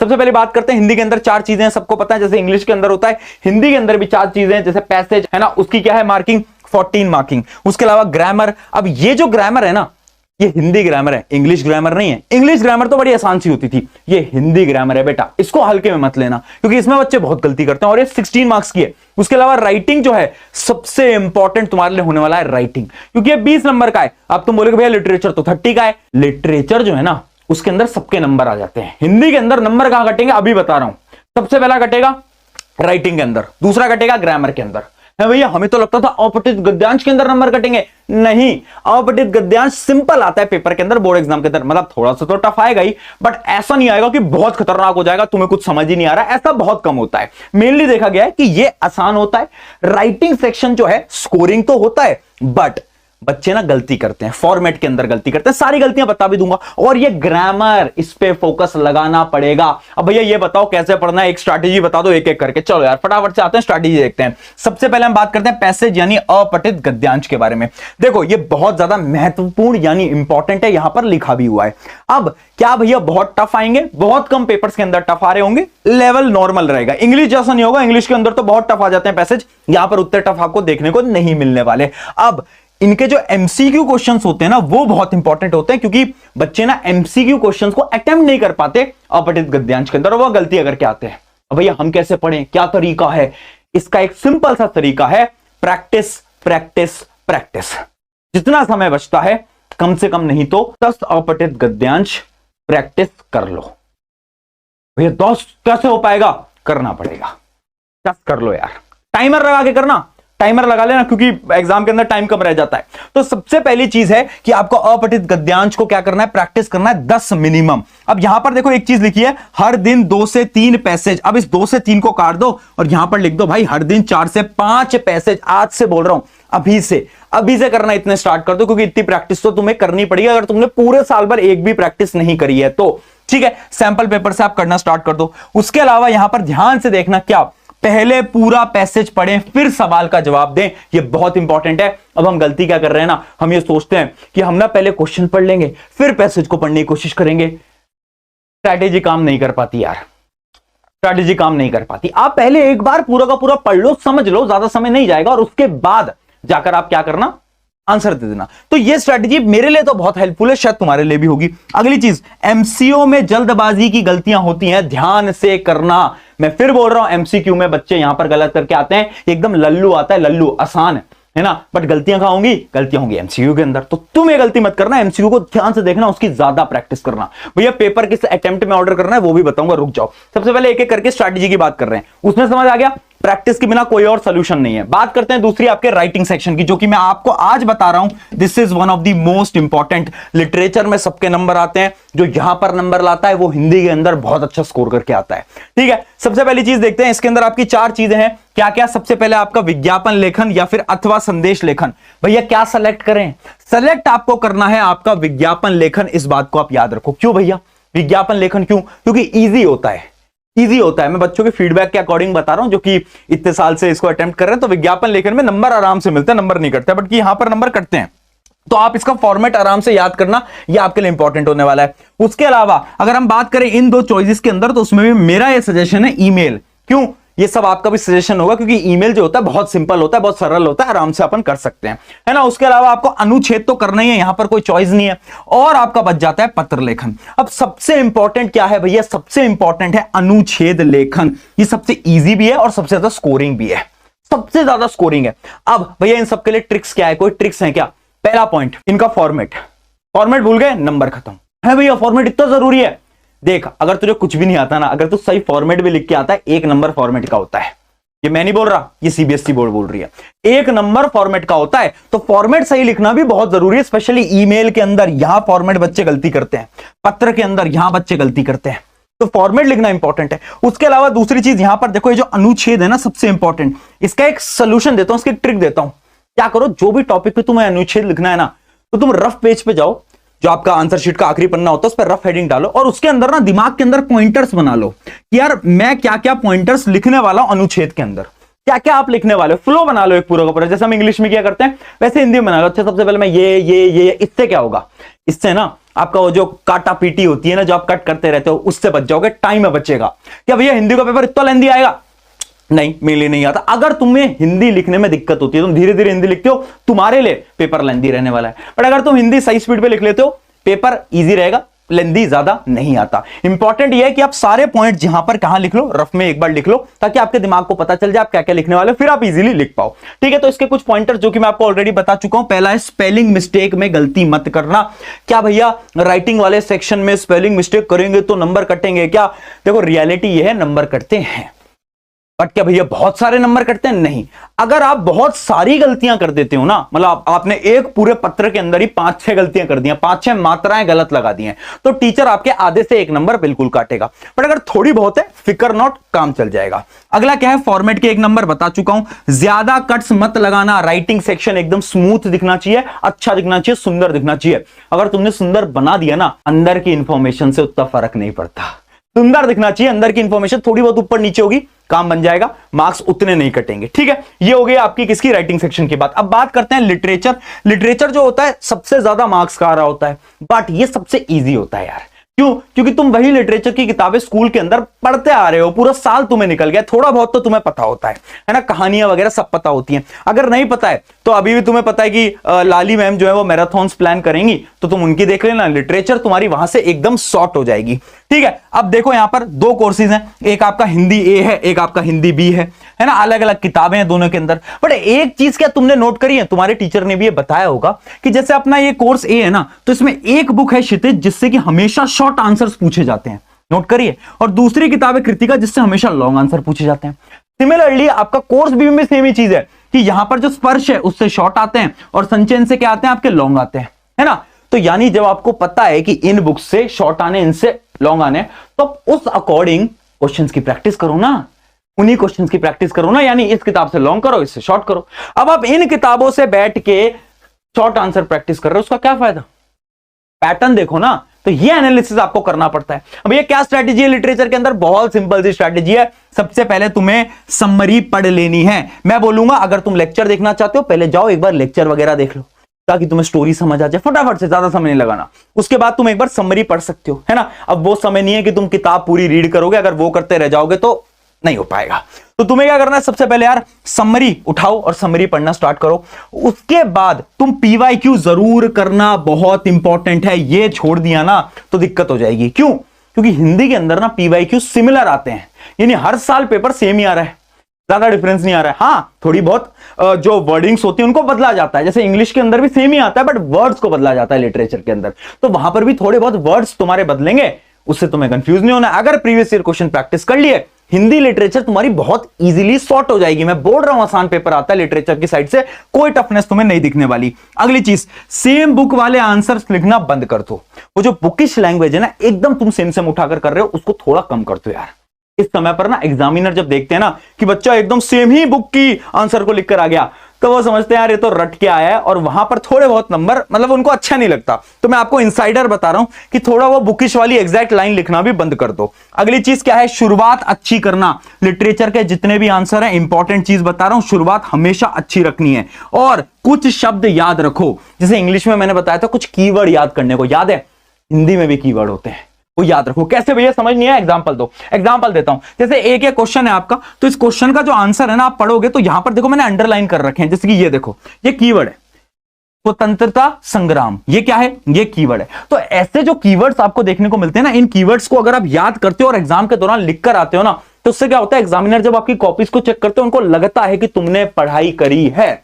सबसे पहले बात करते हैं हिंदी के अंदर चार चीजें हैं, सबको पता है, जैसे इंग्लिश के अंदर होता है हिंदी के अंदर भी चार चीजें हैं, जैसे पैसेज है ना, उसकी क्या है मार्किंग 14 मार्किंग, उसके अलावा ग्रामर। अब ये जो ग्रामर है ना, ये हिंदी ग्रामर है, इंग्लिश ग्रामर नहीं है। इंग्लिश ग्रामर तो बड़ी आसान सी होती थी, ये हिंदी ग्रामर है बेटा, इसको हल्के में मत लेना क्योंकि इसमें बच्चे बहुत गलती करते हैं और ये 16 मार्क्स की है। उसके अलावा राइटिंग जो है सबसे इंपॉर्टेंट तुम्हारे लिए होने वाला है राइटिंग, क्योंकि ये 20 नंबर का है। अब तुम बोलोगे भैया लिटरेचर तो 30 का है, लिटरेचर जो है ना उसके अंदर सबके नंबर आ जाते हैं, हिंदी के अंदर नंबर कहां कटेंगे अभी बता रहा हूं। सबसे पहला कटेगा राइटिंग के अंदर, दूसरा कटेगा ग्रामर के अंदर। है भैया हमें तो लगता था अपठित गद्यांश के अंदर नंबर कटेंगे, नहीं, अपठित गद्यांश सिंपल आता है पेपर के अंदर, बोर्ड एग्जाम के अंदर, मतलब थोड़ा सा तो टफ आएगा ही, बट ऐसा नहीं आएगा कि बहुत खतरनाक हो जाएगा, तुम्हें कुछ समझ ही नहीं आ रहा है, ऐसा बहुत कम होता है। मेनली देखा गया है कि ये आसान होता है। राइटिंग सेक्शन जो है स्कोरिंग तो होता है, बट बच्चे ना गलती करते हैं, फॉर्मेट के अंदर गलती करते हैं, सारी गलतियां बता भी दूंगा। और ये ग्रामर, इस पे फोकस लगाना पड़ेगा। अब भैया ये बताओ कैसे पढ़ना है, एक स्ट्रैटेजी बता दो एक एक करके। चलो यार फटाफट से आते हैं, स्ट्रैटेजी देखते हैं। सबसे पहले हम बात करते हैं पैसेज यानी अपठित गद्यांश के बारे में। देखो ये बहुत ज्यादा महत्वपूर्ण यानी इंपॉर्टेंट है, यहां पर लिखा भी हुआ है। अब क्या भैया बहुत टफ आएंगे? बहुत कम पेपर्स के अंदर टफ आ रहे होंगे, लेवल नॉर्मल रहेगा। इंग्लिश जैसा नहीं होगा, इंग्लिश के अंदर तो बहुत टफ आ जाते हैं पैसेज, यहां पर उतने टफ आपको देखने को नहीं मिलने वाले। अब इनके जो एमसीक्यू क्वेश्चंस होते हैं ना वो बहुत इंपॉर्टेंट होते हैं, क्योंकि बच्चे ना एमसीक्यू क्वेश्चंस को अटेम्प्ट नहीं कर पाते अपठित गद्यांश के अंदर, वो गलती करके आते हैं। अब भैया हम कैसे पढ़ें, क्या तरीका है? इसका एक सिंपल सा तरीका है, प्रैक्टिस प्रैक्टिस प्रैक्टिस। जितना समय बचता है कम से कम नहीं तो 10 अपठित गद्यांश प्रैक्टिस कर लो। भैया 10 कैसे हो पाएगा? करना पड़ेगा, 10 कर लो यार, टाइमर लगा के करना, टाइमर लगा लेना क्योंकि एग्जाम के अंदर टाइम कम रह जाता है। तो सबसे पहली चीज है कि आपको अपठित गद्यांश को क्या करना है, प्रैक्टिस करना है 10 मिनिमम। अब यहां पर देखो एक चीज लिखी है, हर दिन 2 से 3 पैसेज। अब इस 2 से 3 को काट दो और यहां पर लिख दो भाई हर दिन 4 से 5 पैसेज। आज से बोल रहा हूं, अभी से करना इतने स्टार्ट कर दो, क्योंकि इतनी प्रैक्टिस तो तुम्हें करनी पड़ेगी अगर तुमने पूरे साल भर एक भी प्रैक्टिस नहीं करी है तो। ठीक है, सैंपल पेपर से आप करना स्टार्ट कर दो। उसके अलावा यहां पर ध्यान से देखना, क्या पहले पूरा पैसेज पढ़ें फिर सवाल का जवाब दें, ये बहुत इंपॉर्टेंट है। अब हम गलती क्या कर रहे हैं ना, हम ये सोचते हैं कि हम ना पहले क्वेश्चन पढ़ लेंगे फिर पैसेज को पढ़ने की कोशिश करेंगे। स्ट्रैटेजी काम नहीं कर पाती यार, स्ट्रैटेजी काम नहीं कर पाती। आप पहले एक बार पूरा का पूरा पढ़ लो, समझ लो, ज्यादा समय नहीं जाएगा, और उसके बाद जाकर आप क्या करना, आंसर दे देना। तो ये स्ट्रैटेजी मेरे लिए तो बहुत हेल्पफुल है, शायद तुम्हारे लिए भी होगी। अगली चीज, एमसीओ में जल्दबाजी की गलतियां होती हैं, ध्यान से करना। मैं फिर बोल रहा हूं, एमसीक्यू में बच्चे यहां पर गलत करके आते हैं, एकदम लल्लू आता है, लल्लू आसान है ना, बट गलतियां कहां होंगी? गलतियां होंगी एमसीक्यू के अंदर। तो तुम ये गलती मत करना, एमसीक्यू को ध्यान से देखना, उसकी ज्यादा प्रैक्टिस करना। भैया पेपर किस अटेम्प्ट में ऑर्डर करना है वो भी बताऊंगा, रुक जाओ। सबसे पहले एक एक करके स्ट्रैटेजी की बात कर रहे हैं, उसमें समझ आ गया प्रैक्टिस के बिना कोई और सोल्यूशन नहीं है। बात करते हैं दूसरी आपके राइटिंग सेक्शन की, जो कि मैं आपको आज बता रहा हूं, this is one of the most important. Literature में सबके नंबर आते हैं, जो यहां पर नंबर लाता है वो हिंदी के अंदर बहुत अच्छा स्कोर करके आता है। ठीक है, सबसे पहली चीज देखते हैं, इसके अंदर आपकी 4 चीजें हैं, क्या क्या? सबसे पहले आपका विज्ञापन लेखन या फिर अथवा संदेश लेखन। भैया क्या सेलेक्ट करें? सेलेक्ट आपको करना है आपका विज्ञापन लेखन, इस बात को आप याद रखो। क्यों भैया विज्ञापन लेखन? क्यों? क्योंकि इजी होता है, इजी होता है। मैं बच्चों के फीडबैक के अकॉर्डिंग बता रहा हूं, जो कि इतने साल से इसको अटेम्प्ट कर रहे हैं। तो विज्ञापन लेखन में नंबर आराम से मिलते हैं, नंबर नहीं कटते, बट यहां पर नंबर कटते हैं। तो आप इसका फॉर्मेट आराम से याद करना, ये आपके लिए इंपॉर्टेंट होने वाला है। उसके अलावा अगर हम बात करें इन 2 चॉइसेस के अंदर, तो उसमें भी मेरा ये सजेशन है ईमेल। क्यों? ये सब आपका भी सजेशन होगा, क्योंकि ईमेल जो होता है बहुत सिंपल होता है, बहुत सरल होता है, आराम से अपन कर सकते हैं, है ना। उसके अलावा आपको अनुच्छेद तो करना ही है, यहां पर कोई चॉइस नहीं है। और आपका बच जाता है पत्र लेखन। अब सबसे इंपॉर्टेंट क्या है भैया? सबसे इंपॉर्टेंट है अनुच्छेद लेखन। ये सबसे इजी भी है और सबसे ज्यादा स्कोरिंग भी है, सबसे ज्यादा स्कोरिंग है। अब भैया इन सबके लिए ट्रिक्स क्या है? कोई ट्रिक्स है क्या? पहला पॉइंट, इनका फॉर्मेट। फॉर्मेट भूल गए, नंबर खत्म है भैया। फॉर्मेट इतना जरूरी है। देख, अगर तुझे कुछ भी नहीं आता ना, अगर तू सही फॉर्मेट भी लिख के आता है, 1 नंबर फॉर्मेट का होता है। ये मैं नहीं बोल रहा, ये सीबीएसई बोर्ड बोल रही है, 1 नंबर फॉर्मेट का होता है। तो फॉर्मेट सही लिखना भी बहुत जरूरी है, स्पेशली ईमेल के अंदर। यहां फॉर्मेट बच्चे गलती करते हैं, पत्र के अंदर यहां बच्चे गलती करते हैं, तो फॉर्मेट लिखना इंपॉर्टेंट है। उसके अलावा दूसरी चीज, यहां पर देखो ये जो अनुच्छेद है ना, सबसे इंपॉर्टेंट, इसका एक सोल्यूशन देता हूं, इसकी ट्रिक देता हूं। क्या करो, जो भी टॉपिक पे तुम्हें अनुच्छेद लिखना है ना, तो तुम रफ पेज पे जाओ, जो आपका आंसर शीट का आखिरी पन्ना होता है, उस पर रफ हेडिंग डालो, और उसके अंदर ना दिमाग के अंदर पॉइंटर्स बना लो कि यार मैं क्या क्या पॉइंटर्स लिखने वाला हूं अनुच्छेद के अंदर, क्या क्या आप लिखने वाले हो। फ्लो बना लो एक पूरा का पूरा, जैसे हम इंग्लिश में क्या करते हैं वैसे हिंदी में बना लो। अच्छा, सबसे पहले मैं ये इससे क्या होगा? इससे ना आपका वो जो काटा पीटी होती है ना, जो आप कट करते रहते हो, उससे बच जाओगे, टाइम में बचेगा। क्या भैया हिंदी का पेपर इतना लेंदी आएगा? नहीं, मेरे लिए नहीं आता। अगर तुम्हें हिंदी लिखने में दिक्कत होती है, तुम धीरे धीरे हिंदी लिखते हो, तुम्हारे लिए पेपर लेंदी रहने वाला है। बट अगर तुम हिंदी सही स्पीड पे लिख लेते हो, पेपर इजी रहेगा, लेंदी ज्यादा नहीं आता। इंपॉर्टेंट यह है कि आप सारे पॉइंट जहां पर कहां लिख लो, रफ में एक बार लिख लो, ताकि आपके दिमाग को पता चल जाए आप क्या क्या लिखने वाले, फिर आप इजीली लिख पाओ। ठीक है, तो इसके कुछ पॉइंटर जो कि मैं आपको ऑलरेडी बता चुका हूं। पहला है स्पेलिंग मिस्टेक में गलती मत करना। क्या भैया राइटिंग वाले सेक्शन में स्पेलिंग मिस्टेक करेंगे तो नंबर कटेंगे क्या? देखो रियलिटी यह है, नंबर कटते हैं, बट क्या भैया बहुत सारे नंबर कटते हैं? नहीं। अगर आप बहुत सारी गलतियां कर देते हो ना, मतलब आपने एक पूरे पत्र के अंदर ही 5-6 गलतियां कर दी, 5-6 मात्राएं गलत लगा दी हैं, तो टीचर आपके आधे से एक नंबर बिल्कुल काटेगा। बट अगर थोड़ी बहुत है, फिकर नॉट, काम चल जाएगा। अगला क्या है, फॉर्मेट के 1 नंबर बता चुका हूं। ज्यादा कट्स मत लगाना। राइटिंग सेक्शन एकदम स्मूथ दिखना चाहिए, अच्छा दिखना चाहिए, सुंदर दिखना चाहिए। अगर तुमने सुंदर बना दिया ना, अंदर की इंफॉर्मेशन से उतना फर्क नहीं पड़ता। सुंदर दिखना चाहिए, अंदर की इंफॉर्मेशन थोड़ी बहुत ऊपर नीचे होगी, काम बन जाएगा, मार्क्स उतने नहीं कटेंगे। ठीक है, ये हो गई आपकी किसकी, राइटिंग सेक्शन की बात। अब बात करते हैं लिटरेचर। लिटरेचर जो होता है सबसे ज्यादा मार्क्स का आ रहा होता है, बट ये सबसे इजी होता है यार। क्यों? क्योंकि तुम वही लिटरेचर की किताबें स्कूल के अंदर पढ़ते आ रहे हो, पूरा साल तुम्हें निकल गया, थोड़ा बहुत तो तुम्हें पता होता है ना, कहानियां वगैरह सब पता होती हैं। अगर नहीं पता है तो अभी भी तुम्हें पता है कि लाली मैम जो है वो मैराथन्स प्लान करेंगी, तो तुम उनकी देख लेना, लिटरेचर तुम्हारी वहां से एकदम शॉर्ट हो जाएगी। ठीक है, अब देखो यहां पर 2 कोर्सेज हैं, एक आपका हिंदी ए है, एक आपका हिंदी बी है ना, अलग अलग किताबें हैं दोनों के अंदर। बट एक चीज क्या तुमने नोट करी है, तुम्हारे टीचर ने भी ये बताया होगा कि जैसे अपना ये कोर्स ए है ना, तो इसमें एक बुक है क्षितिज, जिससे कि हमेशा शॉर्ट आंसर्स पूछे जाते हैं, नोट करिए, और दूसरी किताब है कृतिका, जिससे हमेशा लॉन्ग आंसर पूछे जाते हैं। सिमिलरली आपका कोर्स बी में सेम ही चीज है कि यहां पर जो स्पर्श है उससे शॉर्ट आते हैं और संचयन से क्या आते हैं, आपके लॉन्ग आते हैं, है ना। तो यानी जब आपको पता है कि इन बुक्स से शॉर्ट आने, इनसे लॉन्ग आने, तो उस अकॉर्डिंग क्वेश्चंस की प्रैक्टिस करो ना, उन्हीं क्वेश्चंस की प्रैक्टिस करो ना, यानी इस किताब से लॉन्ग करो, इससे शॉर्ट करो। अब आप इन किताबों से बैठ के शॉर्ट आंसर प्रैक्टिस कर रहे हो, उसका क्या फायदा? पैटर्न देखो ना, तो ये एनालिसिस आपको करना पड़ता है। अब ये क्या स्ट्रैटेजी है लिटरेचर के अंदर? बहुत सिंपल सी स्ट्रैटेजी है। सबसे पहले तुम्हें समरी पढ़ लेनी है। मैं बोलूंगा अगर तुम लेक्चर देखना चाहते हो, पहले जाओ एक बार लेक्चर वगैरह देख लो, ताकि तुम्हें स्टोरी समझ आ जाए फटाफट से, ज्यादा समय नहीं लगाना। उसके बाद तुम एक बार समरी पढ़ सकते हो, है ना। अब वो समय नहीं है कि तुम किताब पूरी रीड करोगे, अगर वो करते रह जाओगे तो नहीं हो पाएगा। तो तुम्हें क्या करना है, सबसे पहले यार समरी उठाओ और समरी पढ़ना स्टार्ट करो। उसके बाद तुम पीवाईक्यू जरूर करना, बहुत इंपॉर्टेंट है। ये छोड़ दिया ना तो दिक्कत हो जाएगी। क्यों? क्योंकि हिंदी के अंदर ना पीवाईक्यू सिमिलर आते हैं, यानी हर साल पेपर सेम ही आ रहा है, ज्यादा डिफरेंस नहीं आ रहा है। हाँ, थोड़ी बहुत जो वर्डिंग्स होती है उनको बदला जाता है, जैसे इंग्लिश के अंदर भी सेम ही आता है, बट वर्ड्स को बदला जाता है लिटरेचर के अंदर, तो वहां पर भी थोड़े बहुत वर्ड्स तुम्हारे बदलेंगे, उससे तुम्हें कंफ्यूज नहीं होना। अगर प्रीवियस ईयर क्वेश्चन प्रैक्टिस कर लिए, हिंदी लिटरेचर तुम्हारी बहुत इजीली सॉर्ट हो जाएगी। मैं बोल रहा हूं आसान पेपर आता है लिटरेचर की साइड से, कोई टफनेस तुम्हें नहीं दिखने वाली। अगली चीज, सेम बुक वाले आंसर्स लिखना बंद कर दो। वो जो बुकिश लैंग्वेज है ना, एकदम तुम सेम उठाकर कर रहे हो, उसको थोड़ा कम कर दो यार। इस समय पर ना एग्जामिनर जब देखते हैं ना कि बच्चा एकदम सेम ही बुक की आंसर को लिखकर आ गया, तो वो समझते हैं यार ये तो रट के आया है, और वहां पर थोड़े बहुत नंबर मतलब उनको अच्छा नहीं लगता। तो मैं आपको इनसाइडर बता रहा हूं कि थोड़ा वो बुकिश वाली एग्जैक्ट लाइन लिखना भी बंद कर दो। अगली चीज क्या है, शुरुआत अच्छी करना। लिटरेचर के जितने भी आंसर है, इंपॉर्टेंट चीज बता रहा हूं, शुरुआत हमेशा अच्छी रखनी है। और कुछ शब्द याद रखो, जैसे इंग्लिश में मैंने बताया था कुछ कीवर्ड याद करने को, याद है हिंदी में भी कीवर्ड होते हैं, वो याद रखो। कैसे भैया, समझ नहीं आया? एग्जांपल दो। एग्जांपल देता हूं, जैसे एक क्वेश्चन है आपका, तो इस क्वेश्चन का जो आंसर है ना, आप पढ़ोगे तो यहां पर देखो मैंने अंडरलाइन कर रखे हैं, जैसे कि ये देखो, ये कीवर्ड है स्वतंत्रता संग्राम, ये क्या है? ये कीवर्ड है। तो ऐसे जो कीवर्ड्स आपको देखने को मिलते हैं ना, इन कीवर्ड्स को अगर आप याद करते हो और एग्जाम के दौरान लिख कर आते हो ना, तो उससे क्या होता है, एग्जामिनर जब आपकी कॉपीज को चेक करते हो, उनको लगता है कि तुमने पढ़ाई करी है,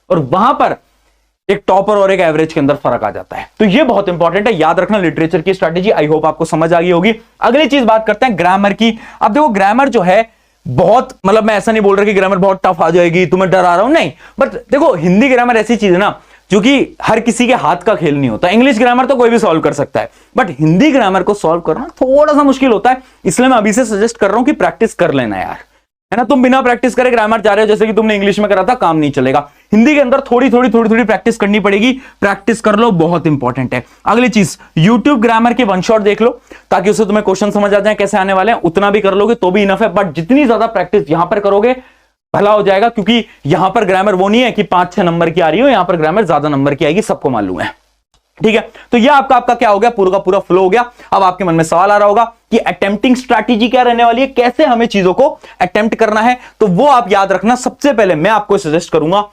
और वहां पर एक टॉपर और एक एवरेज के अंदर फर्क आ जाता है। तो ये बहुत इंपॉर्टेंट है, याद रखना लिटरेचर की स्ट्रैटेजी। आई होप आपको समझ आ गई होगी। अगली चीज बात करते हैं ग्रामर की। अब देखो ग्रामर जो है बहुत, मतलब मैं ऐसा नहीं बोल रहा कि ग्रामर बहुत टफ आ जाएगी, तुम्हें डरा रहा हूं, नहीं, बट देखो हिंदी ग्रामर ऐसी चीज है ना जो कि हर किसी के हाथ का खेल नहीं होता। इंग्लिश ग्रामर तो कोई भी सॉल्व कर सकता है, बट हिंदी ग्रामर को सॉल्व करना थोड़ा सा मुश्किल होता है। इसलिए मैं अभी से सजेस्ट कर रहा हूं कि प्रैक्टिस कर लेना यार, है ना। तुम बिना प्रैक्टिस करे ग्रामर जा रहे हो, जैसे कि तुमने इंग्लिश में करा था, काम नहीं चलेगा। हिंदी के अंदर थोड़ी थोड़ी प्रैक्टिस करनी पड़ेगी। प्रैक्टिस कर लो, बहुत इंपॉर्टेंट है। अगली चीज, यूट्यूब ग्रामर के वन शॉट देख लो, ताकि उससे तुम्हें क्वेश्चन समझ आ जाए कैसे आने वाले हैं। उतना भी कर लोगे तो भी इनफ है, बट जितनी ज्यादा प्रैक्टिस यहां पर करोगे भला हो जाएगा, क्योंकि यहां पर ग्रामर वो नहीं है कि 5-6 नंबर की आ रही हो, यहां पर ग्रामर ज्यादा नंबर की आएगी, सबको मालूम है। ठीक है, तो यह आपका क्या हो गया, पूरा का पूरा फ्लो हो गया। अब आपके मन में सवाल आ रहा होगा कि अटेम्प्टिंग स्ट्रैटेजी क्या रहने वाली है, कैसे हमें चीजों को अटेम्प्ट करना है। तो वो आप याद रखना, सबसे पहले मैं आपको सजेस्ट करूंगा,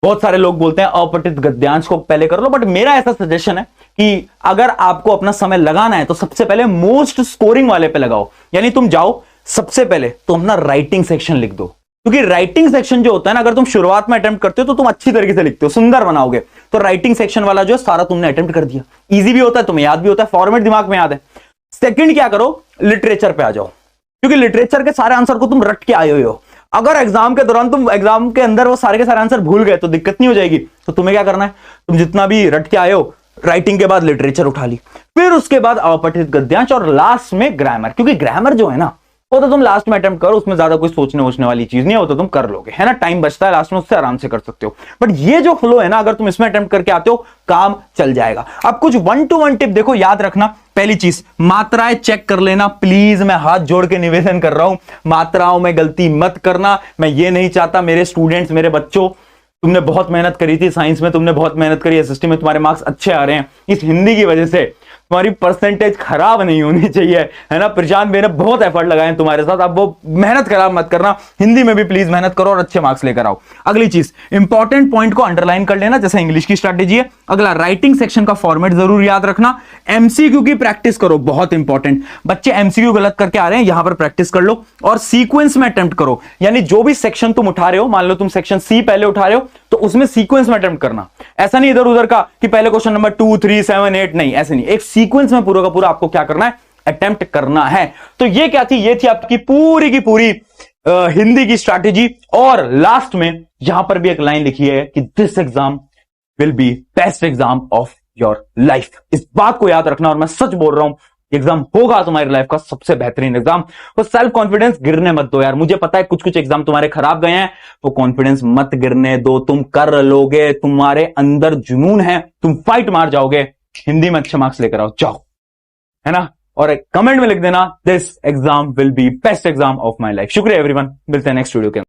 बहुत सारे लोग बोलते हैं अपठित गद्यांश को पहले कर लो, बट मेरा ऐसा सजेशन है कि अगर आपको अपना समय लगाना है तो सबसे पहले मोस्ट स्कोरिंग वाले पे लगाओ। यानी तुम जाओ सबसे पहले तुम अपना राइटिंग सेक्शन लिख दो, क्योंकि राइटिंग सेक्शन जो होता है ना, अगर तुम शुरुआत में अटेम्प्ट करते हो तो तुम अच्छी तरीके से लिखते हो, सुंदर बनाओगे। तो राइटिंग सेक्शन वाला जो है सारा तुमने अटेम्प्ट कर दिया, इजी भी होता है, तुम्हें याद भी होता है, फॉर्मेट दिमाग में याद है। सेकंड क्या करो, लिटरेचर पे आ जाओ, क्योंकि लिटरेचर के सारे आंसर को तुम रट के आए हुए हो। अगर एग्जाम के दौरान तुम एग्जाम के अंदर वो सारे के सारे आंसर भूल गए तो दिक्कत नहीं हो जाएगी। तो तुम्हें क्या करना है, तुम जितना भी रट के आए हो, राइटिंग के बाद लिटरेचर उठा ली, फिर उसके बाद अपठित गद्यांश और लास्ट में ग्रामर। क्योंकि ग्रामर जो है ना, वो तो तुम लास्ट में अटेम्प्ट करो, उसमें ज्यादा कोई सोचने वोचने वाली चीज नहीं है, वो तो तुम कर लोगे, है ना, टाइम बचता है लास्ट में, उससे आराम से कर सकते हो। बट ये जो फ्लो है ना, अगर तुम इसमें अटेम्प्ट करके आते हो, काम चल जाएगा। अब कुछ 1 to 1 टिप देखो, याद रखना। पहली चीज, मात्राएं चेक कर लेना प्लीज, मैं हाथ जोड़ के निवेदन कर रहा हूं, मात्राओं में गलती मत करना। मैं ये नहीं चाहता मेरे स्टूडेंट्स, मेरे बच्चों, तुमने बहुत मेहनत करी थी साइंस में, तुमने बहुत मेहनत करी, एसएसटी में तुम्हारे मार्क्स अच्छे आ रहे हैं, इस हिंदी की वजह से तुम्हारी परसेंटेज खराब नहीं होनी चाहिए, है ना। प्रशांत मैंने बहुत एफर्ट लगाए हैं तुम्हारे साथ, अब वो मेहनत खराब मत करना, हिंदी में भी प्लीज मेहनत करो और अच्छे मार्क्स लेकर आओ। अगली चीज, इंपॉर्टेंट पॉइंट को अंडरलाइन कर लेना, जैसे इंग्लिश की स्ट्रैटेजी है। अगला, राइटिंग सेक्शन का फॉर्मेट जरूर याद रखना। एमसीक्यू की प्रैक्टिस करो, बहुत इंपॉर्टेंट। बच्चे एमसीक्यू गलत करके आ रहे हैं, यहां पर प्रैक्टिस कर लो और सीक्वेंस में अटेम्प्ट करो। यानी जो भी सेक्शन तुम उठा रहे हो, मान लो तुम सेक्शन सी पहले उठा रहे हो, तो उसमें सीक्वेंस में अटेम्प्ट करना। ऐसा नहीं इधर उधर का कि पहले क्वेश्चन नंबर 2, 3, 7, 8, नहीं, ऐसे नहीं। एक सीक्वेंस में पूरा का पूरा आपको क्या करना है, अटेम्प्ट करना है। तो ये क्या थी, ये थी आपकी पूरी की पूरी हिंदी की स्ट्रैटेजी। और लास्ट में यहां पर भी एक लाइन लिखी है कि this exam will be best exam of your life. इस बात को याद रखना, और मैं सच बोल रहा हूं, एग्जाम होगा तुम्हारी लाइफ का सबसे बेहतरीन एग्जाम। तो सेल्फ कॉन्फिडेंस गिरने मत दो यार, मुझे पता है कुछ कुछ एग्जाम तुम्हारे खराब गए हैं, तो कॉन्फिडेंस मत गिरने दो, तुम कर लोगे, तुम्हारे अंदर जुनून है, तुम फाइट मार जाओगे। हिंदी में अच्छे मार्क्स लेकर आओ, जाओ, है ना। और कमेंट में लिख देना, this exam will be best exam of my life. शुक्रिया एवरीवन, मिलते हैं नेक्स्ट वीडियो के